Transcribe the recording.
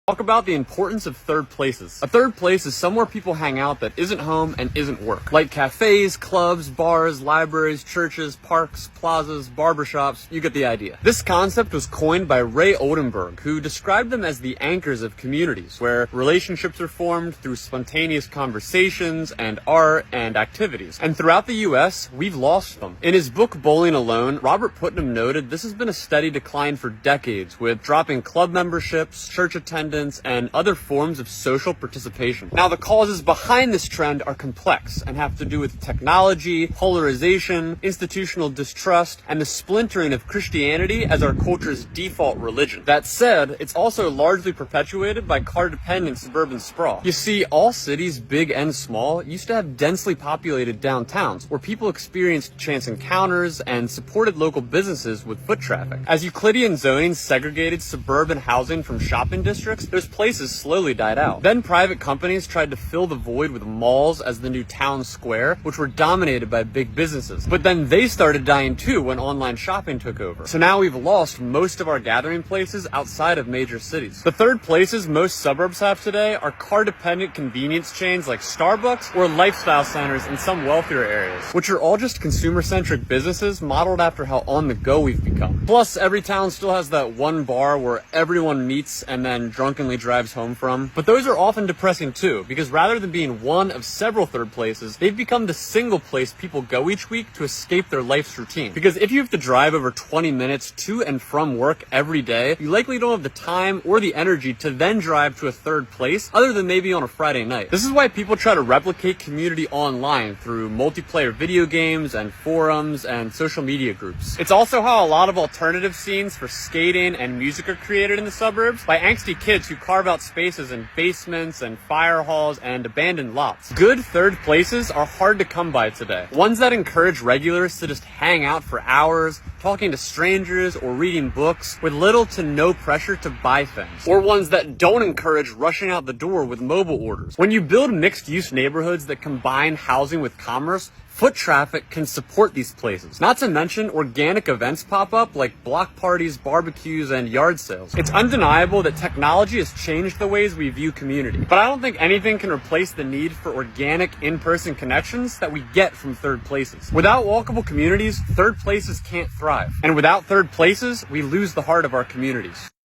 Talk about the importance of third places. A third place is somewhere people hang out that isn't home and isn't work. Like cafes, clubs, bars, libraries, churches, parks, plazas, barbershops, you get the idea. This concept was coined by Ray Oldenburg, who described them as the anchors of communities, where relationships are formed through spontaneous conversations and art and activities. And throughout the US, we've lost them. In his book Bowling Alone, Robert Putnam noted this has been a steady decline for decades, with dropping club memberships, church attendance, and other forms of social participation. Now, the causes behind this trend are complex and have to do with technology, polarization, institutional distrust, and the splintering of Christianity as our culture's default religion. That said, it's also largely perpetuated by car-dependent suburban sprawl. You see, all cities, big and small, used to have densely populated downtowns where people experienced chance encounters and supported local businesses with foot traffic. As Euclidean zoning segregated suburban housing from shopping districts, those places slowly died out. Then private companies tried to fill the void with malls as the new town square, which were dominated by big businesses. But then they started dying too when online shopping took over. So now we've lost most of our gathering places outside of major cities. The third places most suburbs have today are car-dependent convenience chains like Starbucks or lifestyle centers in some wealthier areas, which are all just consumer-centric businesses modeled after how on-the-go we've become. Plus, every town still has that one bar where everyone meets and then drunkenly drives home from. But those are often depressing too, because rather than being one of several third places, they've become the single place people go each week to escape their life's routine. Because if you have to drive over 20 minutes to and from work every day, you likely don't have the time or the energy to then drive to a third place, other than maybe on a Friday night. This is why people try to replicate community online through multiplayer video games and forums and social media groups. It's also how a lot of alternative scenes for skating and music are created in the suburbs by angsty kids who carve out spaces in basements and fire halls and abandoned lots. Good third places are hard to come by today. Ones that encourage regulars to just hang out for hours, talking to strangers or reading books with little to no pressure to buy things. Or ones that don't encourage rushing out the door with mobile orders. When you build mixed-use neighborhoods that combine housing with commerce, foot traffic can support these places. Not to mention, organic events pop up like block parties, barbecues, and yard sales. It's undeniable that technology has changed the ways we view community. But I don't think anything can replace the need for organic, in-person connections that we get from third places. Without walkable communities, third places can't thrive. And without third places, we lose the heart of our communities.